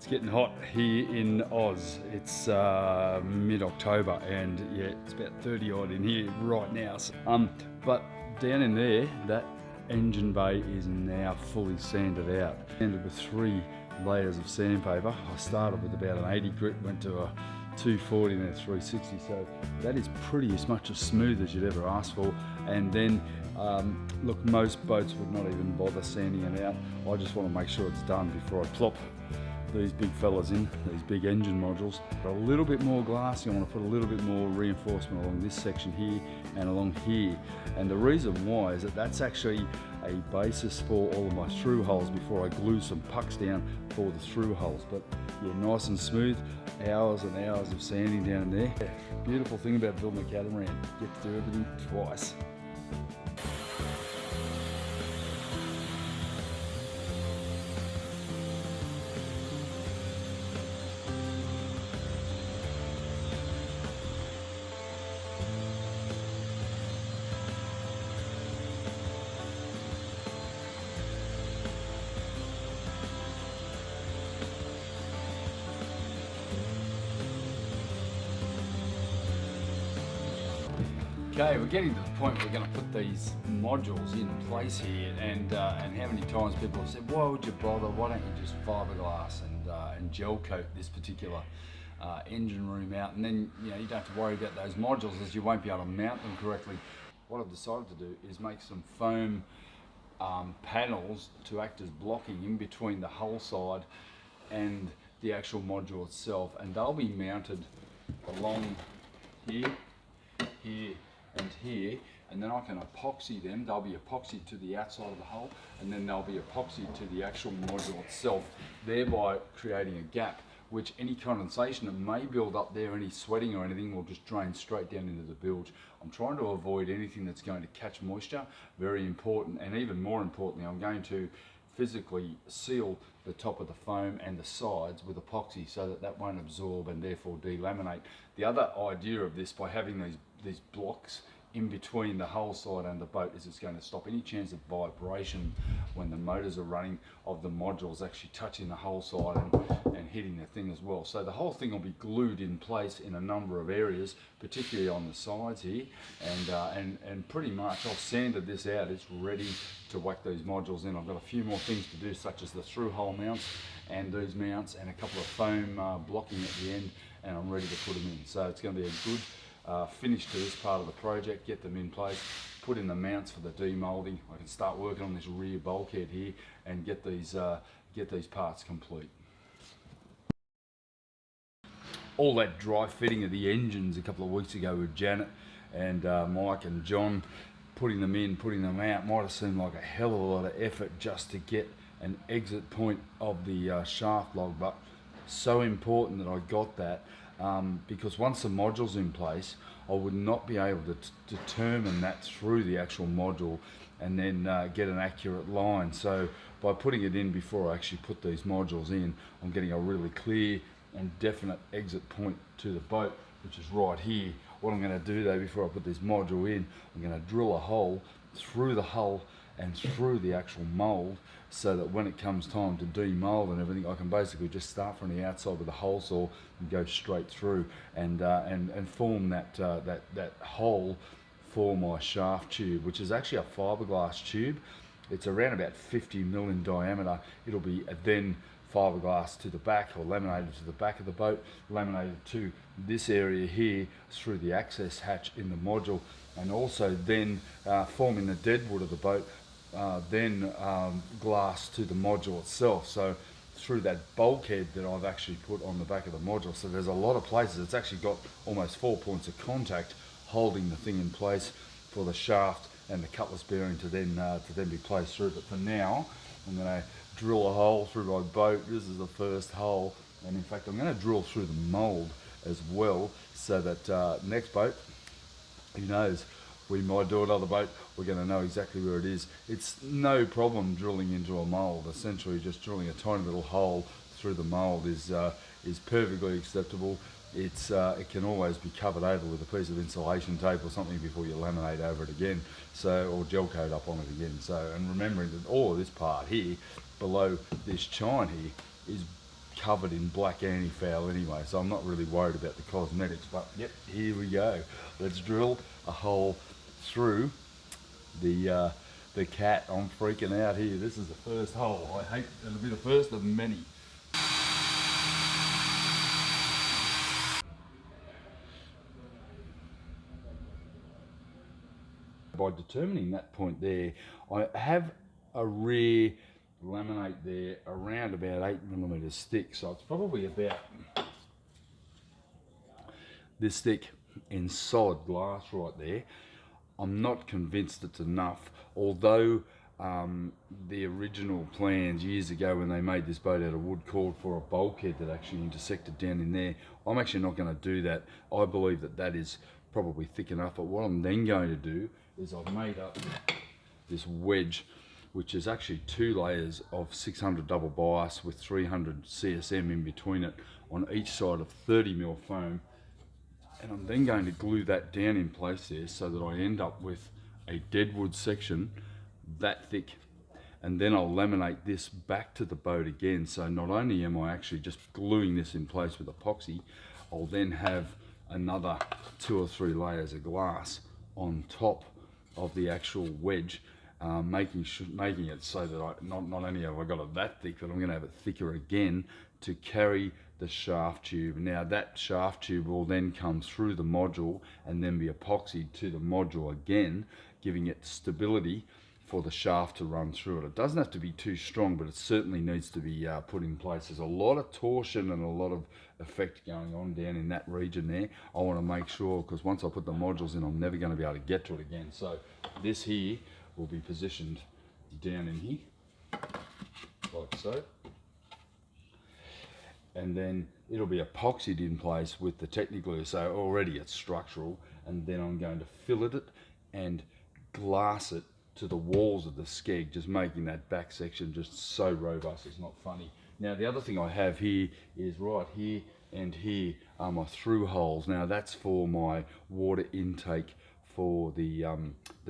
It's getting hot here in Oz. It's mid-October and yeah, it's about 30 odd in here right now. But down in there, that engine bay is now fully sanded out. Sanded with 3 layers of sandpaper. I started with about an 80 grit, went to a 240 and a 360, so that is pretty as much as smooth as you'd ever ask for. And then look, most boats would not even bother sanding it out. I just want to make sure it's done before I plop these big fellas in, these big engine modules. A little bit more glass, you want to put a little bit more reinforcement along this section here and along here. And the reason why is that that's actually a basis for all of my through holes before I glue some pucks down for the through holes. But yeah, nice and smooth, hours and hours of sanding down there. Yeah, beautiful thing about building a catamaran, you get to do everything twice. Okay, we're getting to the point where we're going to put these modules in place here, and how many times people have said, why would you bother, why don't you just fiberglass and gel coat this particular engine room out, and then you don't have to worry about those modules as you won't be able to mount them correctly. What I've decided to do is make some foam panels to act as blocking in between the hull side and the actual module itself, and they'll be mounted along here, here and here, and then I can epoxy them. They'll be epoxied to the outside of the hull, and then they'll be epoxied to the actual module itself, thereby creating a gap which any condensation that may build up there, any sweating or anything, will just drain straight down into the bilge. I'm trying to avoid anything that's going to catch moisture, very important, and even more importantly, I'm going to physically seal the top of the foam and the sides with epoxy so that that won't absorb and therefore delaminate. The other idea of this, by having these blocks in between the hull side and the boat, is it's going to stop any chance of vibration when the motors are running of the modules actually touching the hull side and hitting the thing as well. So the whole thing will be glued in place in a number of areas, particularly on the sides here, and pretty much I've sanded this out. It's ready to whack these modules in. I've got a few more things to do, such as the through hole mounts and these mounts and a couple of foam blocking at the end, and I'm ready to put them in. So it's going to be a good finish to this part of the project, get them in place, put in the mounts for the demolding. I can start working on this rear bulkhead here and get these parts complete. All that dry fitting of the engines a couple of weeks ago with Janet and Mike and John, putting them in, putting them out, might have seemed like a hell of a lot of effort just to get an exit point of the shaft log, but so important that I got that. Because once the module's in place, I would not be able to determine that through the actual module and then get an accurate line. So by putting it in before I actually put these modules in, I'm getting a really clear and definite exit point to the boat, which is right here. What I'm going to do though, before I put this module in, I'm going to drill a hole through the hull and through the actual mould, so that when it comes time to demold and everything, I can basically just start from the outside with a hole saw and go straight through and form that hole for my shaft tube, which is actually a fiberglass tube. It's around about 50 mil in diameter. It'll be then fiberglass to the back, or laminated to the back of the boat, laminated to this area here through the access hatch in the module, and also then forming the deadwood of the boat, then glass to the module itself. So through that bulkhead that I've actually put on the back of the module. So there's a lot of places. It's actually got almost 4 points of contact holding the thing in place for the shaft and the cutlass bearing to then be placed through. But for now, I'm going to drill a hole through my boat. This is the first hole, and in fact I'm going to drill through the mould as well, so that next boat, who knows, we might do another boat, we're going to know exactly where it is. It's no problem drilling into a mould. Essentially just drilling a tiny little hole through the mould is perfectly acceptable. It can always be covered over with a piece of insulation tape or something before you laminate over it again, so, or gel coat up on it again. So, and remembering that all of this part here below this chine here is covered in black anti-foul anyway, so I'm not really worried about the cosmetics. But yep, here we go. Let's drill a hole through the cat. I'm freaking out here. This is the first hole. I hate it'll be the first of many. By determining that point there, I have a rear laminate there around about 8mm thick, so it's probably about this thick in solid glass right there. I'm not convinced it's enough, although the original plans years ago when they made this boat out of wood called for a bulkhead that actually intersected down in there. I'm actually not going to do that. I believe that that is probably thick enough, but what I'm then going to do is I've made up this wedge, which is actually 2 layers of 600 double bias with 300 CSM in between it on each side of 30mm foam. And I'm then going to glue that down in place there so that I end up with a deadwood section that thick. And then I'll laminate this back to the boat again. So not only am I actually just gluing this in place with epoxy, I'll then have another 2 or 3 layers of glass on top of the actual wedge, making it so that not only have I got it that thick, but I'm going to have it thicker again to carry the shaft tube. Now that shaft tube will then come through the module and then be epoxied to the module again, giving it stability for the shaft to run through it. It doesn't have to be too strong, but it certainly needs to be put in place. There's a lot of torsion and a lot of effect going on down in that region there. I want to make sure, because once I put the modules in, I'm never going to be able to get to it again. So this here will be positioned down in here, like so. And then it'll be epoxied in place with the Techniglue, so already it's structural. And then I'm going to fillet it and glass it to the walls of the skeg, just making that back section just so robust, it's not funny. Now the other thing I have here is right here and here are my through holes. Now that's for my water intake for the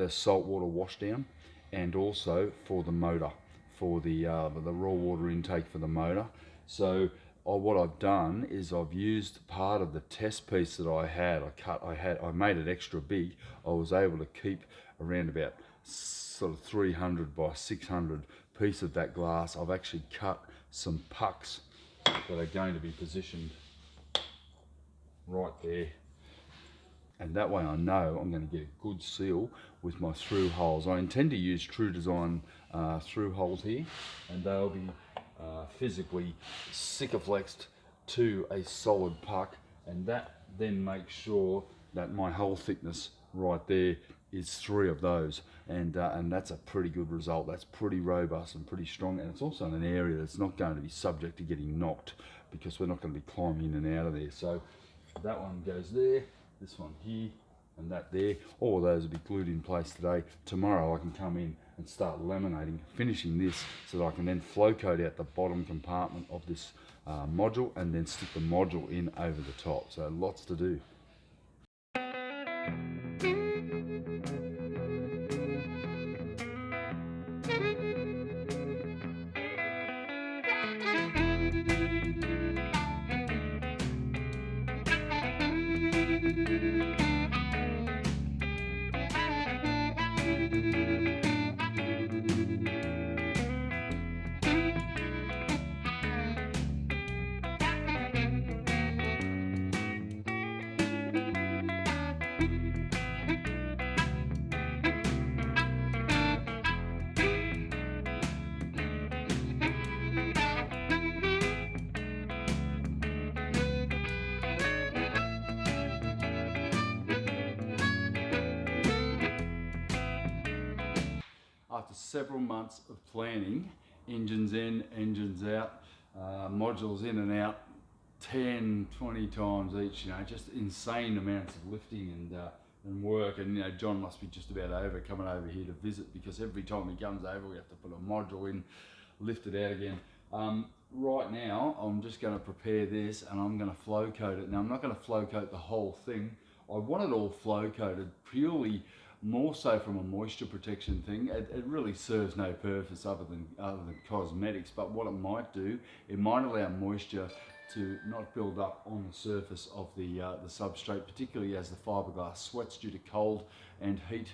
saltwater washdown, and also for the motor, for the raw water intake for the motor. So what I've done is I've used part of the test piece that I had. I made it extra big. I was able to keep around about sort of 300 by 600 piece of that glass. I've actually cut some pucks that are going to be positioned right there, and that way I know I'm going to get a good seal with my through holes. I intend to use True Design through holes here, and they'll be physically sikaflexed to a solid puck, and that then makes sure that my hole thickness right there is 3 of those, and that's a pretty good result. That's pretty robust and pretty strong, and it's also in an area that's not going to be subject to getting knocked, because we're not going to be climbing in and out of there. So that one goes there, this one here, and that there. All of those will be glued in place today. Tomorrow I can come in and start laminating, finishing this, so that I can then flow coat out the bottom compartment of this module, and then stick the module in over the top. So lots to do. After several months of planning, engines in, engines out, modules in and out, 10, 20 times each, just insane amounts of lifting and work. And John must be just about over coming over here to visit, because every time he comes over we have to put a module in, lift it out again. Right now I'm just going to prepare this, and I'm going to flow coat it. Now I'm not going to flow coat the whole thing. I want it all flow coated purely more so from a moisture protection thing. It really serves no purpose other than cosmetics, but what it might do, it might allow moisture to not build up on the surface of the substrate, particularly as the fiberglass sweats due to cold and heat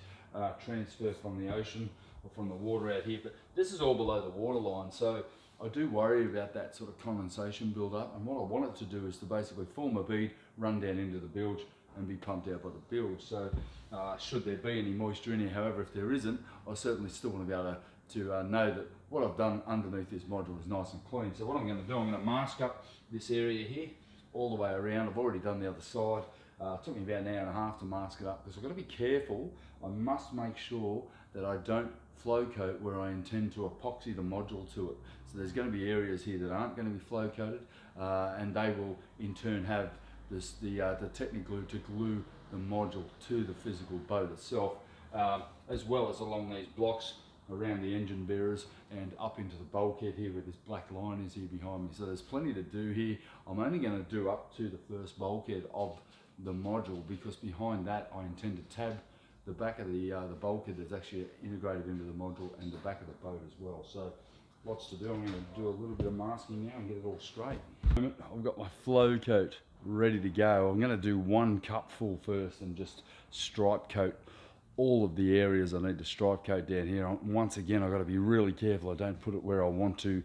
transfer from the ocean or from the water out here. But this is all below the water line, so I do worry about that sort of condensation build up, and what I want it to do is to basically form a bead, run down into the bilge and be pumped out by the bilge. So should there be any moisture in here, however, if there isn't, I certainly still want to be able to know that what I've done underneath this module is nice and clean. So what I'm going to do, I'm going to mask up this area here all the way around. I've already done the other side. It took me about an hour and a half to mask it up because I've got to be careful. I must make sure that I don't flow coat where I intend to epoxy the module to it. So there's going to be areas here that aren't going to be flow coated, and they will in turn have this, the Techniglue to glue the module to the physical boat itself, as well as along these blocks around the engine bearers and up into the bulkhead here where this black line is here behind me. So there's plenty to do here. I'm only going to do up to the first bulkhead of the module, because behind that I intend to tab the back of the bulkhead that's actually integrated into the module and the back of the boat as well. So lots to do. I'm going to do a little bit of masking now and get it all straight. I've got my flow coat ready to go. I'm going to do 1 cupful first and just stripe coat all of the areas I need to stripe coat down here. Once again, I've got to be really careful I don't put it where I want to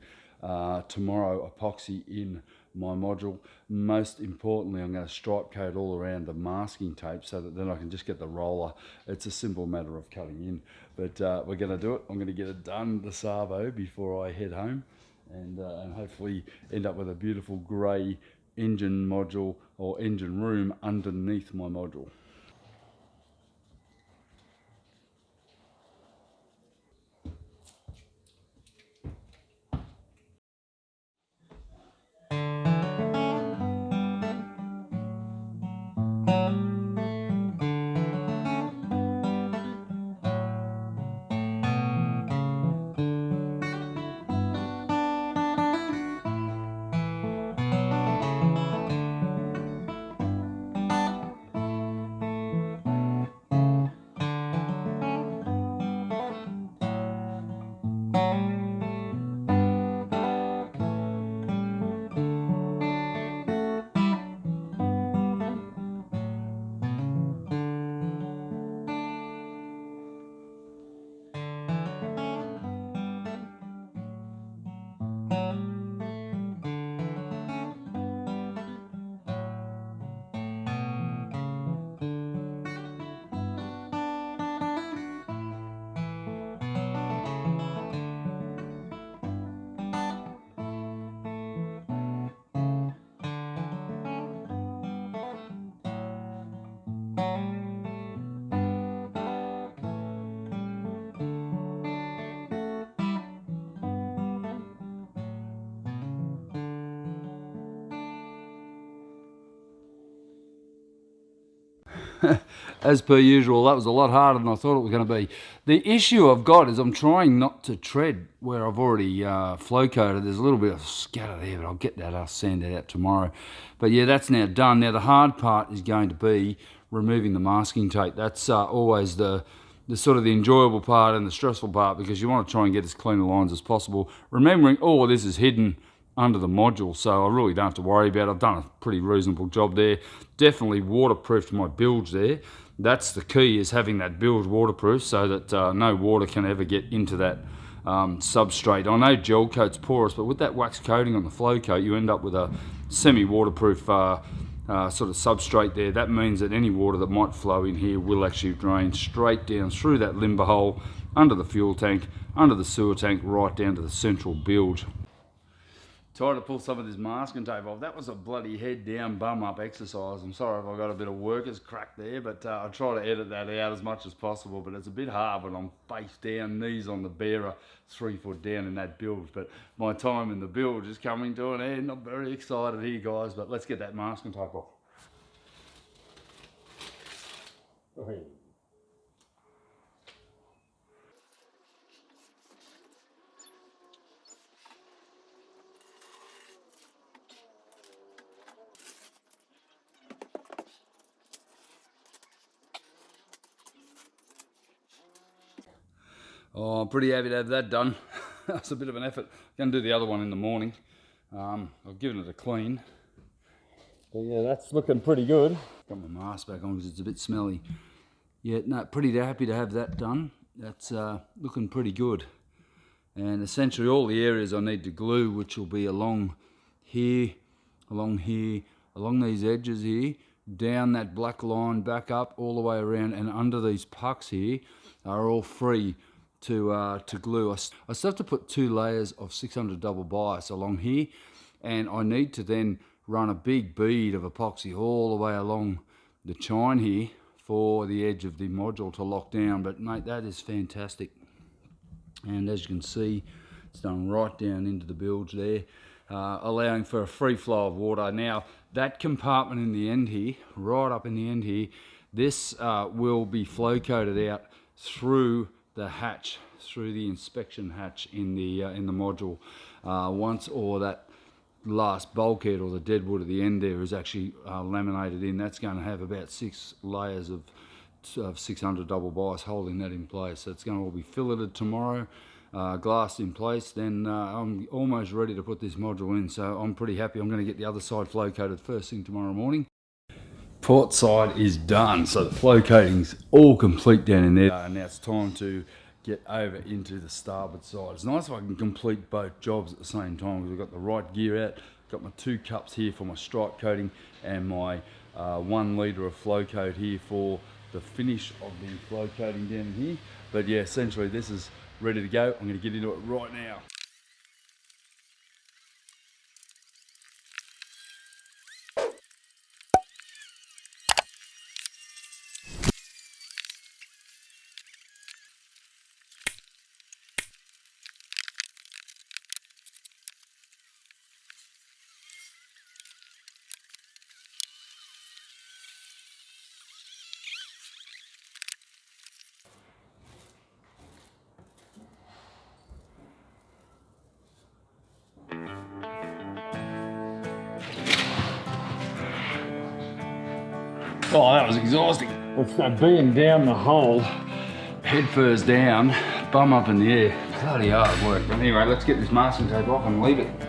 tomorrow epoxy in my module. Most importantly, I'm going to stripe coat all around the masking tape so that then I can just get the roller. It's a simple matter of cutting in, but we're going to do it. I'm going to get it done the Savo before I head home, and hopefully end up with a beautiful grey engine module or engine room underneath my module. As per usual, that was a lot harder than I thought it was going to be. The issue I've got is I'm trying not to tread where I've already flow coated. There's a little bit of scatter there, but I'll get that, I'll sand that out tomorrow. But yeah, that's now done. Now the hard part is going to be removing the masking tape. That's always the sort of the enjoyable part and the stressful part, because you want to try and get as clean a lines as possible. Remembering all of this is hidden under the module, so I really don't have to worry about it. I've done a pretty reasonable job there. Definitely waterproofed my bilge there. That's the key, is having that bilge waterproof so that no water can ever get into that substrate. I know gel coat's porous, but with that wax coating on the flow coat, you end up with a semi-waterproof sort of substrate there. That means that any water that might flow in here will actually drain straight down through that limber hole, under the fuel tank, under the sewer tank, right down to the central bilge. Tried to pull some of this masking tape off. That was a bloody head down, bum up exercise. I'm sorry if I got a bit of worker's crack there, but I'll try to edit that out as much as possible. But it's a bit hard when I'm face down, knees on the bearer, 3 foot down in that bilge. But my time in the bilge is coming to an end. I'm very excited here, guys, but let's get that masking tape off. Okay. Oh, I'm pretty happy to have that done. That's a bit of an effort. I'm going to do the other one in the morning. I've given it a clean. But yeah, that's looking pretty good. Got my mask back on because it's a bit smelly. Yeah, no, pretty happy to have that done. That's looking pretty good. And essentially all the areas I need to glue, which will be along here, along these edges here, down that black line, back up, all the way around, and under these pucks here, are all free to glue. I still have to put 2 layers of 600 double bias along here, and I need to then run a big bead of epoxy all the way along the chine here for the edge of the module to lock down. But mate, that is fantastic. And as you can see, it's done right down into the bilge there, allowing for a free flow of water. Now, that compartment in the end here, right up in the end here, this will be flow coated out through the hatch, through the inspection hatch in the module. Once all that last bulkhead or the dead wood at the end there is actually laminated in, that's going to have about 6 layers of 600 double bias holding that in place. So it's going to all be filleted tomorrow, glassed in place. Then I'm almost ready to put this module in, so I'm pretty happy. I'm going to get the other side flow coated first thing tomorrow morning. Port side is done, so the flow coating's all complete down in there. Now it's time to get over into the starboard side. It's nice if I can complete both jobs at the same time, because I've got the right gear out, got my 2 cups here for my stripe coating, and my 1 litre of flow coat here for the finish of the flow coating down here. But yeah, essentially this is ready to go. I'm going to get into it right now. Oh, that was exhausting. It's that being down the hole, head first down, bum up in the air. Bloody hard work. But anyway, let's get this masking tape off and leave it.